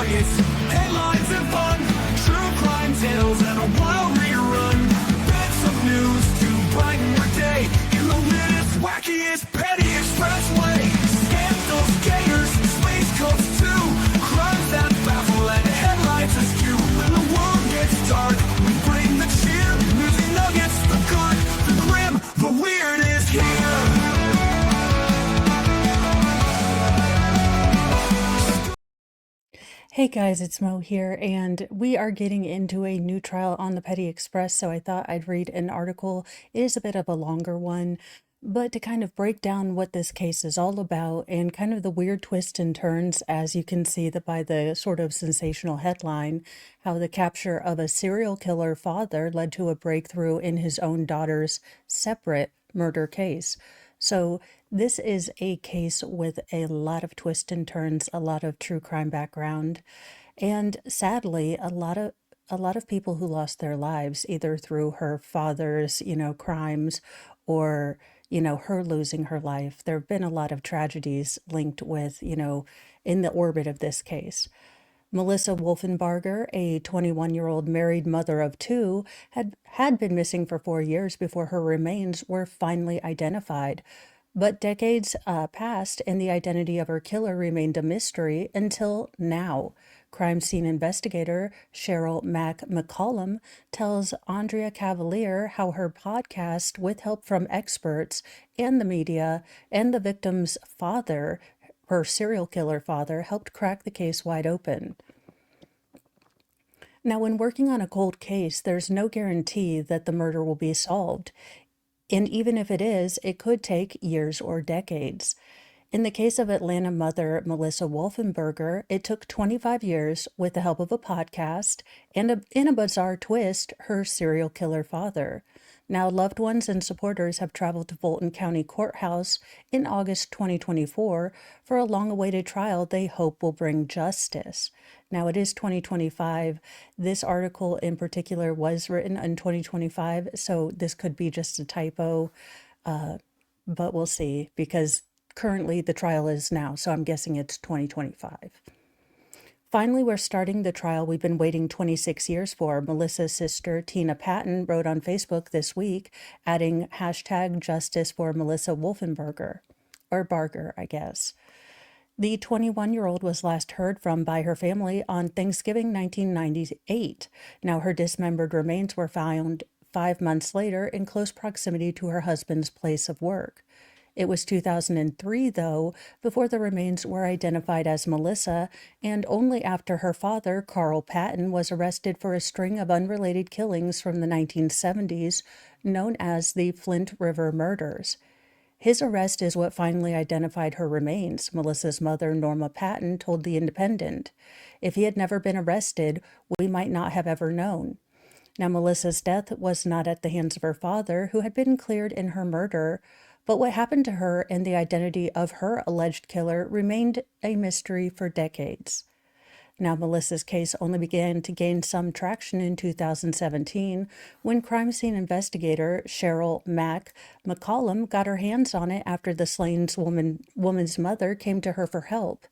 nuggets, headlines and fun, true crime tales and a wild rerun. Bits of news to brighten your day in the latest, wackiest, petty expressway. Scandals, gators, space coast too, crimes that baffle and headlines askew. When the world gets dark, we bring the cheer, music nuggets, the good, the grim, the weird is here. Hey guys, it's Mo here, and we are getting into a new trial on the Petty Express, so I thought I'd read an article. It is a bit of a longer one, but to kind of break down what this case is all about and kind of the weird twists and turns, as you can see that by the sort of sensational headline, how the capture of a serial killer father led to a breakthrough in his own daughter's separate murder case. So this is a case with a lot of twists and turns, a lot of true crime background, and sadly, a lot of people who lost their lives either through her father's, crimes or, her losing her life. There have been a lot of tragedies linked with, in the orbit of this case. Melissa Wolfenbarger, a 21-year-old married mother of two, had been missing for 4 years before her remains were finally identified. But decades passed, and the identity of her killer remained a mystery until now. Crime scene investigator Cheryl Mack McCollum tells Andrea Cavalier how her podcast, with help from experts and the media and the victim's father, her serial killer father, helped crack the case wide open. Now, when working on a cold case, there's no guarantee that the murder will be solved. And even if it is, it could take years or decades. In the case of Atlanta mother Melissa Wolfenbarger, it took 25 years with the help of a podcast and, in a bizarre twist, her serial killer father. Now, loved ones and supporters have traveled to Fulton County Courthouse in August 2024 for a long-awaited trial they hope will bring justice. Now, it is 2025. This article in particular was written in 2025, so this could be just a typo, but we'll see, because currently the trial is now, so I'm guessing it's 2025. Finally, we're starting the trial we've been waiting 26 years for. Melissa's sister, Tina Patton, wrote on Facebook this week, adding hashtag justice for Melissa Wolfenbarger, or Barger, I guess. The 21-year-old was last heard from by her family on Thanksgiving 1998. Now, her dismembered remains were found 5 months later in close proximity to her husband's place of work. It was 2003, though, before the remains were identified as Melissa, and only after her father, Carl Patton, was arrested for a string of unrelated killings from the 1970s, known as the Flint River Murders. His arrest is what finally identified her remains, Melissa's mother, Norma Patton, told The Independent. If he had never been arrested, we might not have ever known. Now, Melissa's death was not at the hands of her father, who had been cleared in her murder, but what happened to her and the identity of her alleged killer remained a mystery for decades. Now, Melissa's case only began to gain some traction in 2017 when crime scene investigator Cheryl Mack McCollum got her hands on it after the slain woman's mother came to her for help.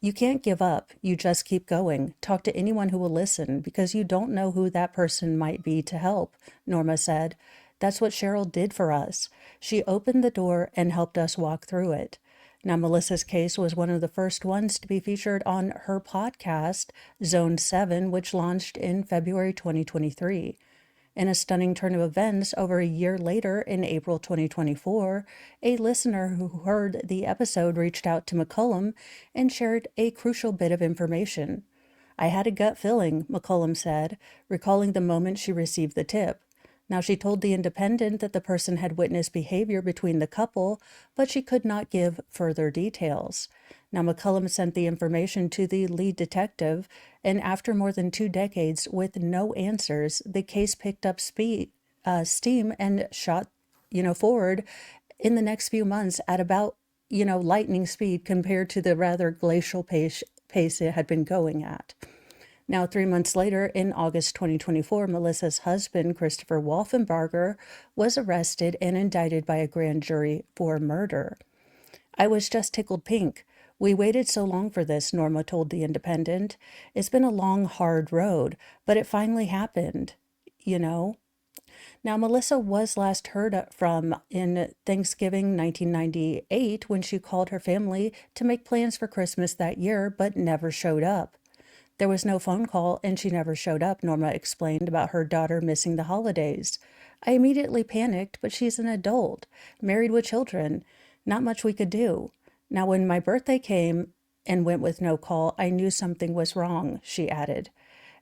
You can't give up. You just keep going. Talk to anyone who will listen because you don't know who that person might be to help, Norma said. That's what Cheryl did for us. She opened the door and helped us walk through it. Now, Melissa's case was one of the first ones to be featured on her podcast, Zone 7, which launched in February 2023. In a stunning turn of events, over a year later, in April 2024, a listener who heard the episode reached out to McCollum and shared a crucial bit of information. I had a gut feeling, McCollum said, recalling the moment she received the tip. Now, she told The Independent that the person had witnessed behavior between the couple, but she could not give further details. Now, McCollum sent the information to the lead detective, and after more than 2 decades with no answers, the case picked up steam and shot, forward in the next few months at about, lightning speed compared to the rather glacial pace it had been going at. Now, 3 months later, in August 2024, Melissa's husband, Christopher Wolfenbarger, was arrested and indicted by a grand jury for murder. I was just tickled pink. "We waited so long for this," Norma told The Independent. "It's been a long, hard road, but it finally happened, you know?" Now, Melissa was last heard from in Thanksgiving 1998 when she called her family to make plans for Christmas that year, but never showed up. "There was no phone call, and she never showed up," Norma explained about her daughter missing the holidays. "I immediately panicked, but she's an adult, married with children. Not much we could do. Now, when my birthday came and went with no call, I knew something was wrong," she added.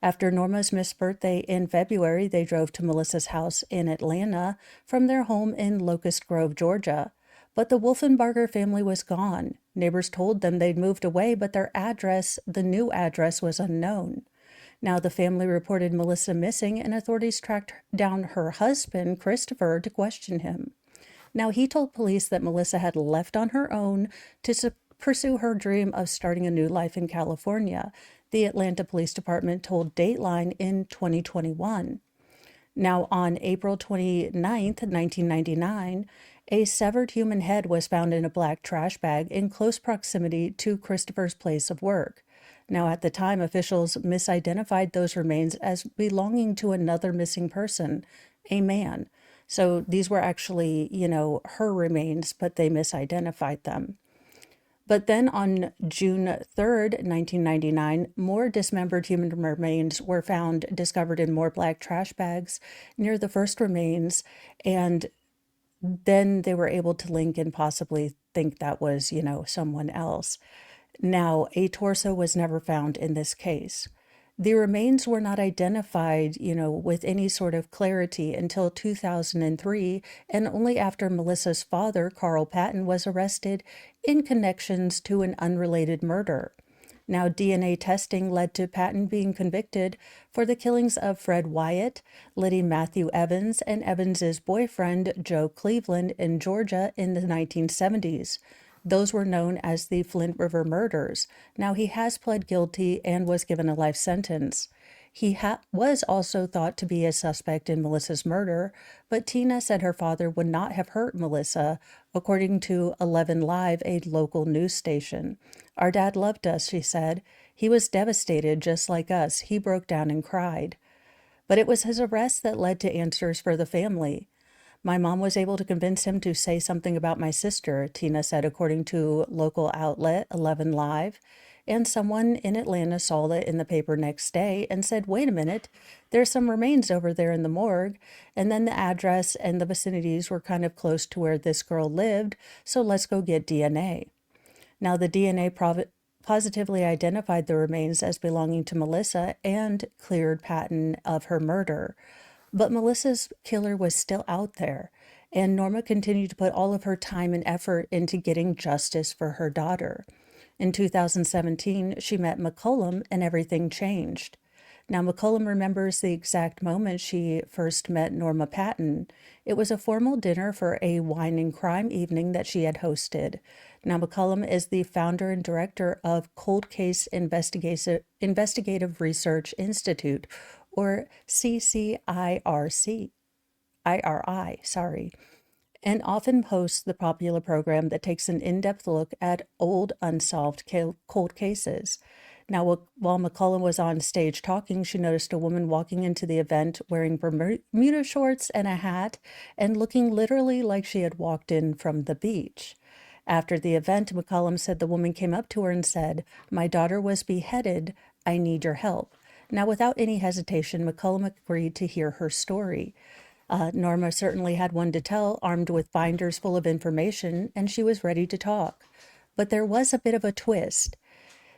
After Norma's missed birthday in February, they drove to Melissa's house in Atlanta from their home in Locust Grove, Georgia. But the Wolfenbarger family was gone. Neighbors told them they'd moved away, but their address, the new address, was unknown. Now the family reported Melissa missing, and authorities tracked down her husband, Christopher, to question him. Now he told police that Melissa had left on her own to pursue her dream of starting a new life in California, the Atlanta Police Department told Dateline in 2021. Now, on April 29, 1999, a severed human head was found in a black trash bag in close proximity to Christopher's place of work. Now, at the time, officials misidentified those remains as belonging to another missing person, a man. So these were actually, her remains, but they misidentified them. But then on June 3rd, 1999, more dismembered human remains were found, discovered in more black trash bags near the first remains, and then they were able to link and possibly think that was, someone else. Now, a torso was never found in this case. The remains were not identified, with any sort of clarity until 2003, and only after Melissa's father, Carl Patton, was arrested in connections to an unrelated murder. Now, DNA testing led to Patton being convicted for the killings of Fred Wyatt, Liddy Matthew Evans, and Evans's boyfriend, Joe Cleveland, in Georgia in the 1970s. Those were known as the Flint River murders. Now, he has pled guilty and was given a life sentence. He was also thought to be a suspect in Melissa's murder, but Tina said her father would not have hurt Melissa, according to 11 Live, a local news station. "Our dad loved us," she said. "He was devastated, just like us. He broke down and cried." But it was his arrest that led to answers for the family. "My mom was able to convince him to say something about my sister," Tina said, according to local outlet 11 Live. And someone in Atlanta saw it in the paper next day and said, "Wait a minute, there's some remains over there in the morgue." And then the address and the vicinities were kind of close to where this girl lived, so let's go get DNA. Now, the DNA positively identified the remains as belonging to Melissa and cleared Patton of her murder. But Melissa's killer was still out there, and Norma continued to put all of her time and effort into getting justice for her daughter. In 2017, she met McCollum, and everything changed. Now, McCollum remembers the exact moment she first met Norma Patton. It was a formal dinner for a wine and crime evening that she had hosted. Now, McCollum is the founder and director of Cold Case Investigative Research Institute, or IRI, and often hosts the popular program that takes an in-depth look at old unsolved cold cases. Now, while McCollum was on stage talking, she noticed a woman walking into the event wearing Bermuda shorts and a hat and looking literally like she had walked in from the beach. After the event, McCollum said the woman came up to her and said, "My daughter was beheaded. I need your help." Now, without any hesitation, McCollum agreed to hear her story. Norma certainly had one to tell, armed with binders full of information, and she was ready to talk. But there was a bit of a twist.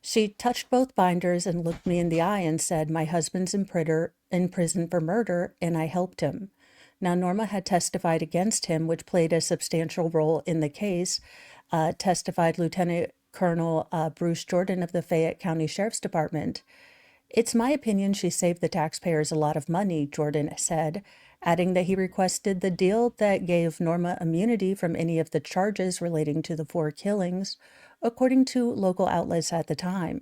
She touched both binders and looked me in the eye and said, "My husband's in prison for murder, and I helped him." Now, Norma had testified against him, which played a substantial role in the case, testified Lieutenant Colonel Bruce Jordan of the Fayette County Sheriff's Department. "It's my opinion she saved the taxpayers a lot of money," Jordan said, adding that he requested the deal that gave Norma immunity from any of the charges relating to the 4 killings, according to local outlets at the time.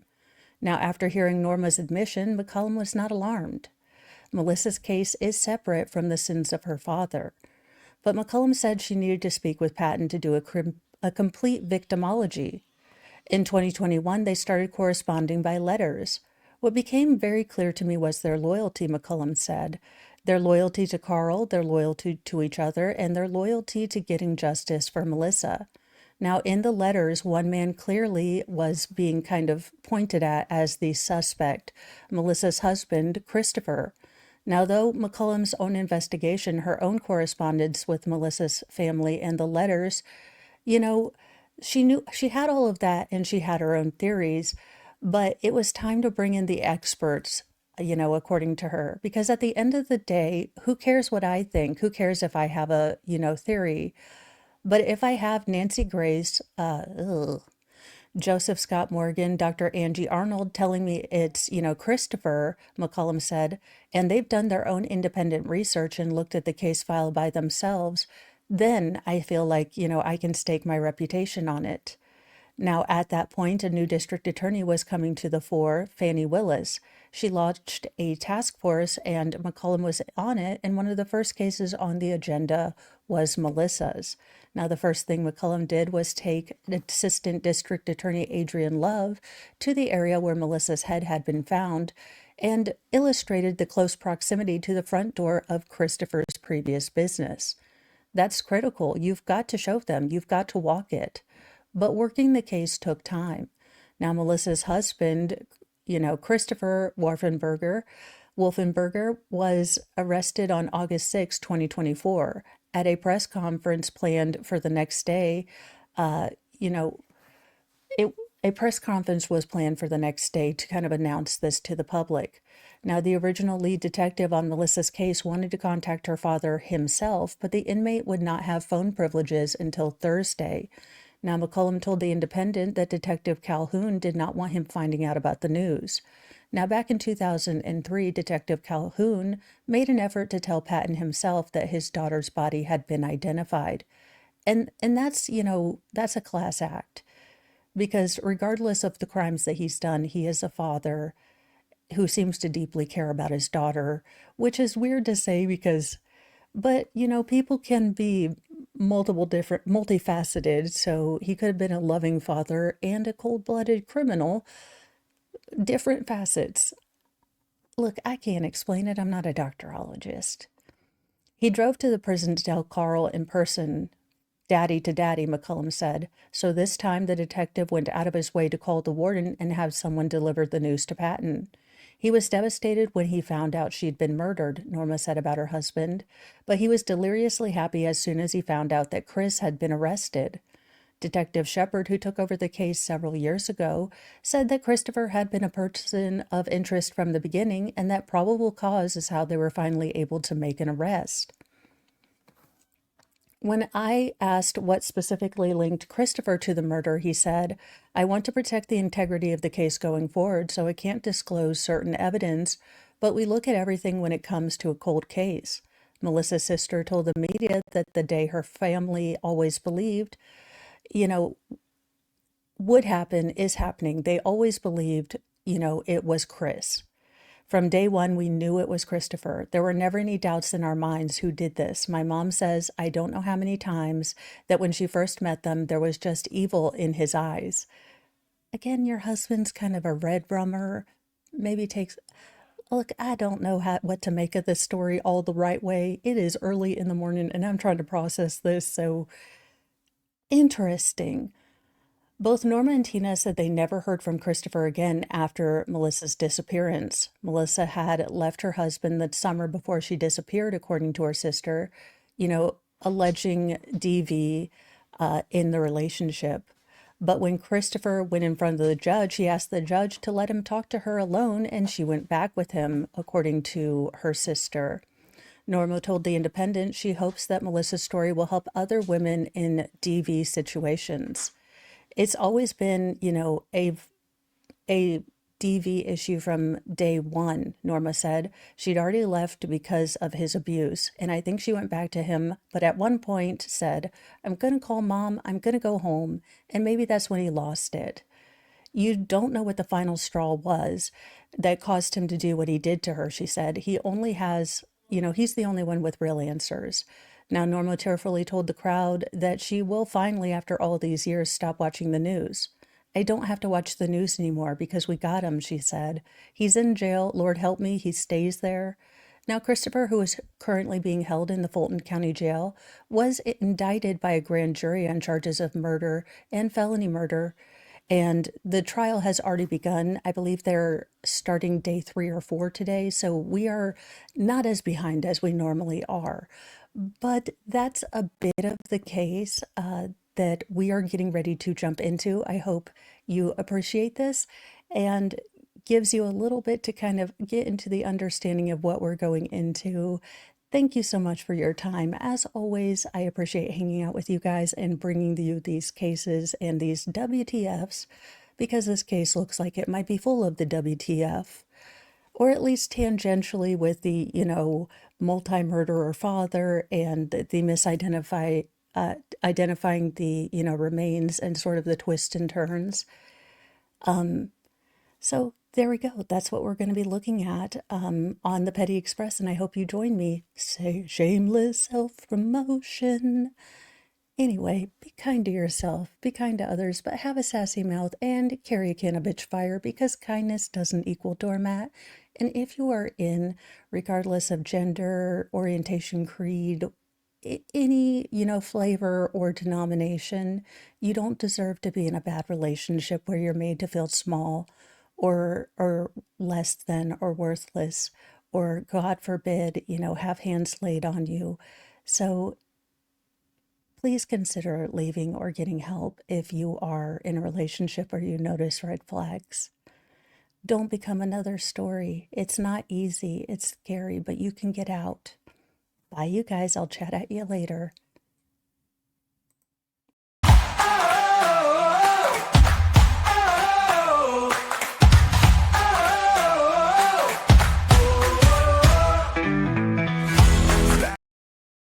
Now, after hearing Norma's admission, McCollum was not alarmed. Melissa's case is separate from the sins of her father. But McCollum said she needed to speak with Patton to do a complete victimology. In 2021, they started corresponding by letters. What became very clear to me was their loyalty, McCullum said. Their loyalty to Carl, their loyalty to each other, and their loyalty to getting justice for Melissa. Now, in the letters, one man clearly was being kind of pointed at as the suspect, Melissa's husband, Christopher. Now, though McCullum's own investigation, her own correspondence with Melissa's family, and the letters, you know, she knew she had all of that and she had her own theories, but it was time to bring in the experts, according to her, because at the end of the day, who cares what I think? Who cares if I have a, theory? But if I have Nancy Grace, Joseph Scott Morgan, Dr. Angie Arnold telling me it's, Christopher, McCullum said, and they've done their own independent research and looked at the case file by themselves, then I feel like, I can stake my reputation on it. Now, at that point, a new district attorney was coming to the fore, Fannie Willis. She launched a task force, and McCullum was on it, and one of the first cases on the agenda was Melissa's. Now, the first thing McCullum did was take Assistant District Attorney Adrian Love to the area where Melissa's head had been found and illustrated the close proximity to the front door of Christopher's previous business. That's critical. You've got to show them. You've got to walk it. But working the case took time. Now, Melissa's husband, Christopher Wolfenbarger was arrested on August 6, 2024, at a press conference planned for the next day. A press conference was planned for the next day to kind of announce this to the public. Now, the original lead detective on Melissa's case wanted to contact her father himself, but the inmate would not have phone privileges until Thursday. Now, McCullum told The Independent that Detective Calhoun did not want him finding out about the news. Now, back in 2003, Detective Calhoun made an effort to tell Patton himself that his daughter's body had been identified. And that's, that's a class act. Because regardless of the crimes that he's done, he is a father who seems to deeply care about his daughter, which is weird to say but people can be multifaceted. So he could have been a loving father and a cold-blooded criminal, different facets. Look, I can't explain it. I'm not a doctorologist. He drove to the prison to tell Carl in person, daddy to daddy, McCullum said. So this time the detective went out of his way to call the warden and have someone deliver the news to Patton. He was devastated when he found out she'd been murdered, Norma said about her husband, but he was deliriously happy as soon as he found out that Chris had been arrested. Detective Shepard, who took over the case several years ago, said that Christopher had been a person of interest from the beginning and that probable cause is how they were finally able to make an arrest. When I asked what specifically linked Christopher to the murder, he said, I want to protect the integrity of the case going forward, so I can't disclose certain evidence, but we look at everything when it comes to a cold case. Melissa's sister told the media that the day her family always believed, would happen is happening. They always believed, it was Chris. From day one, we knew it was Christopher. There were never any doubts in our minds who did this. My mom says, I don't know how many times, that when she first met them, there was just evil in his eyes. Again, your husband's kind of a red rummer. Maybe takes... Look, I don't know what to make of this story all the right way. It is early in the morning, and I'm trying to process this, so interesting. Both Norma and Tina said they never heard from Christopher again after Melissa's disappearance. Melissa had left her husband the summer before she disappeared, according to her sister, alleging DV in the relationship. But when Christopher went in front of the judge, he asked the judge to let him talk to her alone, and she went back with him, according to her sister. Norma told The Independent she hopes that Melissa's story will help other women in DV situations. It's always been, a DV issue from day one, Norma said. She'd already left because of his abuse, and I think she went back to him, but at one point said, I'm going to call Mom, I'm going to go home, and maybe that's when he lost it. You don't know what the final straw was that caused him to do what he did to her, she said. He only has, he's the only one with real answers. Now, Norma tearfully told the crowd that she will finally, after all these years, stop watching the news. I don't have to watch the news anymore because we got him, she said. He's in jail. Lord help me, he stays there. Now, Christopher, who is currently being held in the Fulton County Jail, was indicted by a grand jury on charges of murder and felony murder. And the trial has already begun. I believe they're starting day 3 or 4 today. So we are not as behind as we normally are. But that's a bit of the case that we are getting ready to jump into. I hope you appreciate this and gives you a little bit to kind of get into the understanding of what we're going into. Thank you so much for your time. As always, I appreciate hanging out with you guys and bringing you these cases and these WTFs because this case looks like it might be full of the WTF, or at least tangentially with the, multi-murderer father and the identifying the, remains and sort of the twists and turns. So there we go. That's what we're going to be looking at on the Petty Express, and I hope you join me. Say shameless self-promotion. Anyway, be kind to yourself, be kind to others, but have a sassy mouth and carry a can of bitch fire because kindness doesn't equal doormat. And if you are in, regardless of gender, orientation, creed, any, flavor or denomination, you don't deserve to be in a bad relationship where you're made to feel small or less than or worthless or, God forbid, have hands laid on you. So please consider leaving or getting help if you are in a relationship or you notice red flags. Don't become another story. It's not easy. It's scary, but you can get out. Bye, you guys. I'll chat at you later.